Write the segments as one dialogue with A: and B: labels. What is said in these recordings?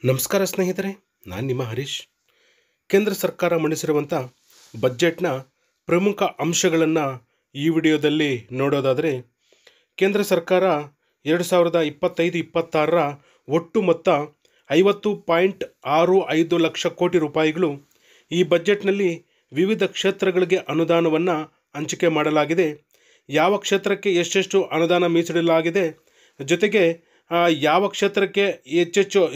A: ನಮಸ್ಕಾರ ಸ್ನೇಹಿತರೆ, ನಾನು ನಿಮ್ಮ ಹರೀಶ್. ಕೇಂದ್ರ ಸರ್ಕಾರ ಮಂಡಿಸಿರುವಂಥ ಬಜೆಟ್ನ ಪ್ರಮುಖ ಅಂಶಗಳನ್ನು ಈ ವಿಡಿಯೋದಲ್ಲಿ ನೋಡೋದಾದರೆ, ಕೇಂದ್ರ ಸರ್ಕಾರ 2025-26ರ ಒಟ್ಟು ಮೊತ್ತ 50.65 ಲಕ್ಷ ಕೋಟಿ ರೂಪಾಯಿಗಳು. ಈ ಬಜೆಟ್ನಲ್ಲಿ ವಿವಿಧ ಕ್ಷೇತ್ರಗಳಿಗೆ ಅನುದಾನವನ್ನು ಹಂಚಿಕೆ ಮಾಡಲಾಗಿದೆ. ಯಾವ ಕ್ಷೇತ್ರಕ್ಕೆ ಎಷ್ಟೆಷ್ಟು ಅನುದಾನ ಮೀಸಲಿಡಲಾಗಿದೆ, ಜೊತೆಗೆ ಯಾವ ಕ್ಷೇತ್ರಕ್ಕೆ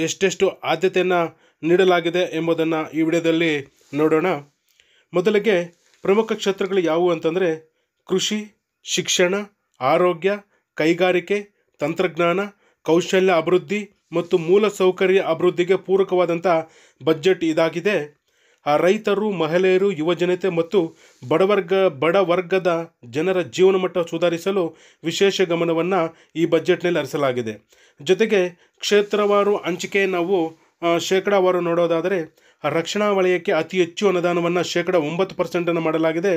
A: ಎಷ್ಟೆಷ್ಟು ಆದ್ಯತೆಯನ್ನು ನೀಡಲಾಗಿದೆ ಎಂಬುದನ್ನು ಈ ವಿಡಿಯೋದಲ್ಲಿ ನೋಡೋಣ. ಮೊದಲಿಗೆ ಪ್ರಮುಖ ಕ್ಷೇತ್ರಗಳು ಯಾವುವು ಅಂತಂದರೆ ಕೃಷಿ, ಶಿಕ್ಷಣ, ಆರೋಗ್ಯ, ಕೈಗಾರಿಕೆ, ತಂತ್ರಜ್ಞಾನ, ಕೌಶಲ್ಯ ಅಭಿವೃದ್ಧಿ ಮತ್ತು ಮೂಲಸೌಕರ್ಯ ಅಭಿವೃದ್ಧಿಗೆ ಪೂರಕವಾದಂಥ ಬಜೆಟ್ ಇದಾಗಿದೆ. ರೈತರು, ಮಹಿಳೆಯರು, ಯುವಜನತೆ ಮತ್ತು ಬಡವರ್ಗದ ಜನರ ಜೀವನ ಮಟ್ಟ ಸುಧಾರಿಸಲು ವಿಶೇಷ ಗಮನವನ್ನು ಈ ಬಜೆಟ್ನಲ್ಲಿ ಹರಿಸಲಾಗಿದೆ. ಜೊತೆಗೆ ಕ್ಷೇತ್ರವಾರು ಹಂಚಿಕೆ ನಾವು ಶೇಕಡಾವಾರು ನೋಡೋದಾದರೆ, ರಕ್ಷಣಾ ವಲಯಕ್ಕೆ ಅತಿ ಹೆಚ್ಚು ಅನುದಾನವನ್ನು 9% ಮಾಡಲಾಗಿದೆ.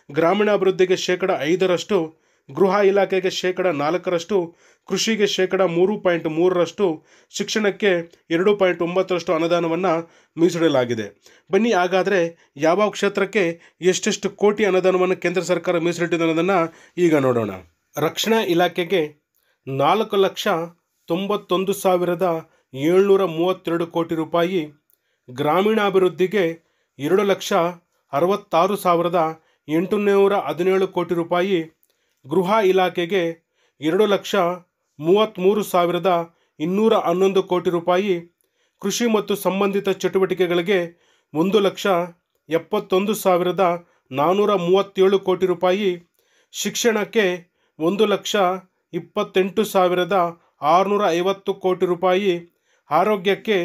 A: ಗ್ರಾಮೀಣಾಭಿವೃದ್ಧಿಗೆ 5%, ಗೃಹ ಇಲಾಖೆಗೆ 4%, ಕೃಷಿಗೆ 3.3%, ಶಿಕ್ಷಣಕ್ಕೆ 2.9% ಅನುದಾನವನ್ನು ಮೀಸಲಿಡಲಾಗಿದೆ. ಬನ್ನಿ ಹಾಗಾದರೆ ಯಾವ ಕ್ಷೇತ್ರಕ್ಕೆ ಎಷ್ಟೆಷ್ಟು ಕೋಟಿ ಅನುದಾನವನ್ನು ಕೇಂದ್ರ ಸರ್ಕಾರ ಮೀಸಲಿಟ್ಟಿದೆ ಅನ್ನೋದನ್ನು ಈಗ ನೋಡೋಣ. ರಕ್ಷಣಾ ಇಲಾಖೆಗೆ 4,91,732 ಕೋಟಿ ರೂಪಾಯಿ, ಗ್ರಾಮೀಣಾಭಿವೃದ್ಧಿಗೆ 2,66,817 ಕೋಟಿ ರೂಪಾಯಿ, ಗೃಹ ಇಲಾಖೆಗೆ 2,33,211 ಕೋಟಿ ರೂಪಾಯಿ, ಕೃಷಿ ಮತ್ತು ಸಂಬಂಧಿತ ಚಟುವಟಿಕೆಗಳಿಗೆ 1,71,437 ಕೋಟಿ ರೂಪಾಯಿ, ಶಿಕ್ಷಣಕ್ಕೆ 1,28,650 ಕೋಟಿ ರೂಪಾಯಿ, ಆರೋಗ್ಯಕ್ಕೆ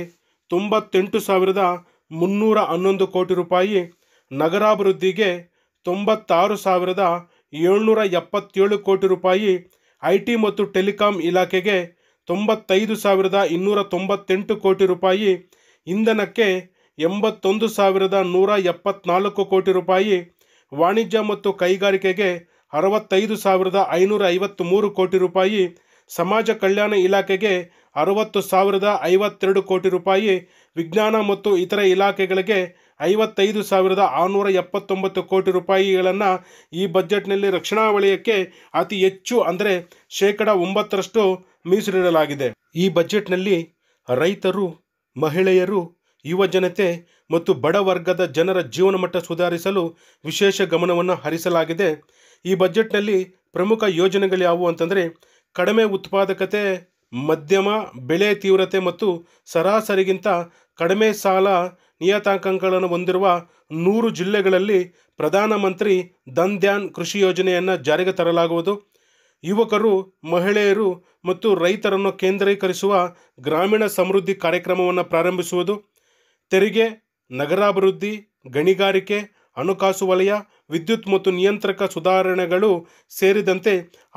A: 98,311 ಕೋಟಿ ರೂಪಾಯಿ, ನಗರಾಭಿವೃದ್ಧಿಗೆ 96,777 ಕೋಟಿ ರೂಪಾಯಿ, ಐಟಿ ಮತ್ತು ಟೆಲಿಕಾಂ ಇಲಾಖೆಗೆ 95,298 ಕೋಟಿ ರೂಪಾಯಿ, ಇಂಧನಕ್ಕೆ 81,174 ಕೋಟಿ ರೂಪಾಯಿ, ವಾಣಿಜ್ಯ ಮತ್ತು ಕೈಗಾರಿಕೆಗೆ 65,553 ಕೋಟಿ ರೂಪಾಯಿ, ಸಮಾಜ ಕಲ್ಯಾಣ ಇಲಾಖೆಗೆ 60,052 ಕೋಟಿ ರೂಪಾಯಿ, ವಿಜ್ಞಾನ ಮತ್ತು ಇತರ ಇಲಾಖೆಗಳಿಗೆ 55,679 ಕೋಟಿ ರೂಪಾಯಿಗಳನ್ನು ಈ ಬಜೆಟ್ನಲ್ಲಿ ರಕ್ಷಣಾ ವಲಯಕ್ಕೆ ಅತಿ ಹೆಚ್ಚು ಅಂದರೆ 9% ಮೀಸಲಿಡಲಾಗಿದೆ. ಈ ಬಜೆಟ್ನಲ್ಲಿ ರೈತರು, ಮಹಿಳೆಯರು, ಯುವಜನತೆ ಮತ್ತು ಬಡವರ್ಗದ ಜನರ ಜೀವನ ಮಟ್ಟ ಸುಧಾರಿಸಲು ವಿಶೇಷ ಗಮನವನ್ನು ಹರಿಸಲಾಗಿದೆ. ಈ ಬಜೆಟ್ನಲ್ಲಿ ಪ್ರಮುಖ ಯೋಜನೆಗಳು ಯಾವುವು ಅಂತಂದರೆ, ಕಡಿಮೆ ಉತ್ಪಾದಕತೆ, ಮಧ್ಯಮ ಬೆಳೆ ತೀವ್ರತೆ ಮತ್ತು ಸರಾಸರಿಗಿಂತ ಕಡಿಮೆ ಸಾಲ ನಿಯತಾಂಕಗಳನ್ನು ಹೊಂದಿರುವ 100 ಜಿಲ್ಲೆಗಳಲ್ಲಿ ಪ್ರಧಾನಮಂತ್ರಿ ಧನ್ ಧ್ಯಾನ್ ಕೃಷಿ ಯೋಜನೆಯನ್ನು ಜಾರಿಗೆ ತರಲಾಗುವುದು. ಯುವಕರು, ಮಹಿಳೆಯರು ಮತ್ತು ರೈತರನ್ನು ಕೇಂದ್ರೀಕರಿಸುವ ಗ್ರಾಮೀಣ ಸಮೃದ್ಧಿ ಕಾರ್ಯಕ್ರಮವನ್ನು ಪ್ರಾರಂಭಿಸುವುದು. ತೆರಿಗೆ, ನಗರಾಭಿವೃದ್ಧಿ, ಗಣಿಗಾರಿಕೆ, ಹಣಕಾಸು ವಲಯ, ವಿದ್ಯುತ್ ಮತ್ತು ನಿಯಂತ್ರಕ ಸುಧಾರಣೆಗಳು ಸೇರಿದಂತೆ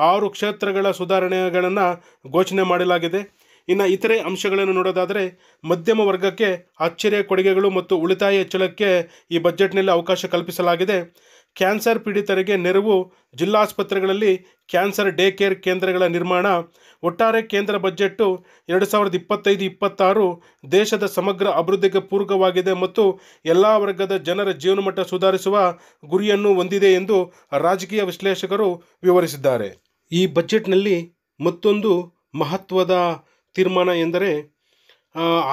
A: 6 ಕ್ಷೇತ್ರಗಳ ಸುಧಾರಣೆಗಳನ್ನು ಘೋಷಣೆ ಮಾಡಲಾಗಿದೆ. ಇನ್ನು ಇತರೆ ಅಂಶಗಳನ್ನು ನೋಡೋದಾದರೆ, ಮಧ್ಯಮ ವರ್ಗಕ್ಕೆ ಅಚ್ಚರಿಯ ಕೊಡುಗೆಗಳು ಮತ್ತು ಉಳಿತಾಯ ಹೆಚ್ಚಳಕ್ಕೆ ಈ ಬಜೆಟ್ನಲ್ಲಿ ಅವಕಾಶ ಕಲ್ಪಿಸಲಾಗಿದೆ. ಕ್ಯಾನ್ಸರ್ ಪೀಡಿತರಿಗೆ ನೆರವು, ಜಿಲ್ಲಾಸ್ಪತ್ರೆಗಳಲ್ಲಿ ಕ್ಯಾನ್ಸರ್ ಡೇ ಕೇರ್ ಕೇಂದ್ರಗಳ ನಿರ್ಮಾಣ. ಒಟ್ಟಾರೆ ಕೇಂದ್ರ ಬಜೆಟ್ಟು 2025-26 ದೇಶದ ಸಮಗ್ರ ಅಭಿವೃದ್ಧಿಗೆ ಪೂರಕವಾಗಿದೆ ಮತ್ತು ಎಲ್ಲ ವರ್ಗದ ಜನರ ಜೀವನಮಟ್ಟ ಸುಧಾರಿಸುವ ಗುರಿಯನ್ನು ಹೊಂದಿದೆ ಎಂದು ರಾಜಕೀಯ ವಿಶ್ಲೇಷಕರು ವಿವರಿಸಿದ್ದಾರೆ. ಈ ಬಜೆಟ್ನಲ್ಲಿ ಮತ್ತೊಂದು ಮಹತ್ವದ ತೀರ್ಮಾನ ಎಂದರೆ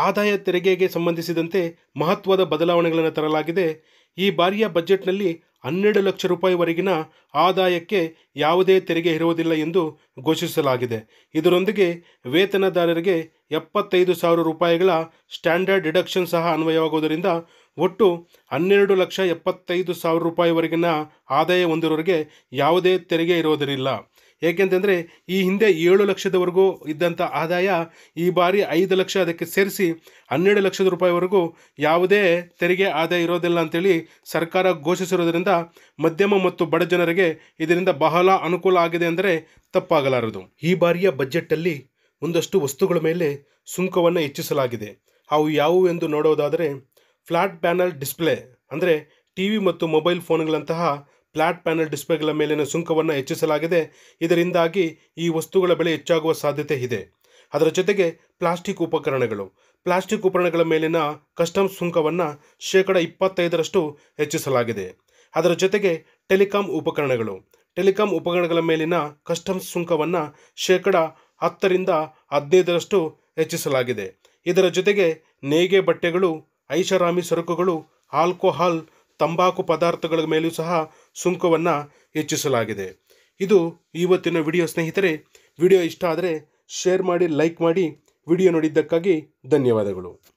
A: ಆದಾಯ ತೆರಿಗೆಗೆ ಸಂಬಂಧಿಸಿದಂತೆ ಮಹತ್ವದ ಬದಲಾವಣೆಗಳನ್ನು ತರಲಾಗಿದೆ. ಈ ಬಾರಿಯ ಬಜೆಟ್ನಲ್ಲಿ 12 ಲಕ್ಷ ರೂಪಾಯಿವರೆಗಿನ ಆದಾಯಕ್ಕೆ ಯಾವುದೇ ತೆರಿಗೆ ಇರುವುದಿಲ್ಲ ಎಂದು ಘೋಷಿಸಲಾಗಿದೆ. ಇದರೊಂದಿಗೆ ವೇತನದಾರರಿಗೆ 75,000 ರೂಪಾಯಿಗಳ ಸ್ಟ್ಯಾಂಡರ್ಡ್ ಡಿಡಕ್ಷನ್ ಸಹ ಅನ್ವಯವಾಗುವುದರಿಂದ ಒಟ್ಟು 12,75,000 ರೂಪಾಯಿವರೆಗಿನ ಆದಾಯ ಹೊಂದಿರೋರಿಗೆ ಯಾವುದೇ ತೆರಿಗೆ ಇರೋದಿಲ್ಲ. ಏಕೆಂತಂದರೆ ಈ ಹಿಂದೆ 7 ಲಕ್ಷದವರೆಗೂ ಇದ್ದಂಥ ಆದಾಯ ಈ ಬಾರಿ 5 ಲಕ್ಷ ಅದಕ್ಕೆ ಸೇರಿಸಿ 12 ಲಕ್ಷದ ರೂಪಾಯಿವರೆಗೂ ಯಾವುದೇ ತೆರಿಗೆ ಆದಾಯ ಇರೋದಿಲ್ಲ ಅಂತೇಳಿ ಸರ್ಕಾರ ಘೋಷಿಸಿರೋದರಿಂದ ಮಧ್ಯಮ ಮತ್ತು ಬಡ ಜನರಿಗೆ ಇದರಿಂದ ಬಹಳ ಅನುಕೂಲ ಆಗಿದೆ ಅಂದರೆ ತಪ್ಪಾಗಲಾರದು. ಈ ಬಾರಿಯ ಬಜೆಟ್ಟಲ್ಲಿ ಒಂದಷ್ಟು ವಸ್ತುಗಳ ಮೇಲೆ ಸುಂಕವನ್ನು ಹೆಚ್ಚಿಸಲಾಗಿದೆ. ಅವು ಯಾವುವು ಎಂದು ನೋಡೋದಾದರೆ, ಫ್ಲಾಟ್ ಪ್ಯಾನಲ್ ಡಿಸ್ಪ್ಲೇ ಅಂದರೆ ಟಿವಿ ಮತ್ತು ಮೊಬೈಲ್ ಫೋನ್ಗಳಂತಹ ಫ್ಲಾಟ್ ಪ್ಯಾನಲ್ ಡಿಸ್ಪ್ಲೇಗಳ ಮೇಲಿನ ಸುಂಕವನ್ನು ಹೆಚ್ಚಿಸಲಾಗಿದೆ. ಇದರಿಂದಾಗಿ ಈ ವಸ್ತುಗಳ ಬೆಲೆ ಹೆಚ್ಚಾಗುವ ಸಾಧ್ಯತೆ ಇದೆ. ಅದರ ಜೊತೆಗೆ ಪ್ಲಾಸ್ಟಿಕ್ ಉಪಕರಣಗಳ ಮೇಲಿನ ಕಸ್ಟಮ್ಸ್ ಸುಂಕವನ್ನು 25% ಹೆಚ್ಚಿಸಲಾಗಿದೆ. ಅದರ ಜೊತೆಗೆ ಟೆಲಿಕಾಂ ಉಪಕರಣಗಳ ಮೇಲಿನ ಕಸ್ಟಮ್ಸ್ ಸುಂಕವನ್ನು 10% ಹೆಚ್ಚಿಸಲಾಗಿದೆ. ಇದರ ಜೊತೆಗೆ ನೇಯ್ಗೆ ಬಟ್ಟೆಗಳು, ಐಷಾರಾಮಿ ಸರಕುಗಳು, ಆಲ್ಕೋಹಾಲ್, ತಂಬಾಕು ಪದಾರ್ಥಗಳ ಮೇಲೂ ಸಹ ಸುಂಕವನ್ನು ಹೆಚ್ಚಿಸಲಾಗಿದೆ. ಇದು ಇವತ್ತಿನ ವಿಡಿಯೋ ಸ್ನೇಹಿತರೆ. ವಿಡಿಯೋ ಇಷ್ಟ ಆದರೆ ಶೇರ್ ಮಾಡಿ, ಲೈಕ್ ಮಾಡಿ. ವಿಡಿಯೋ ನೋಡಿದ್ದಕ್ಕಾಗಿ ಧನ್ಯವಾದಗಳು.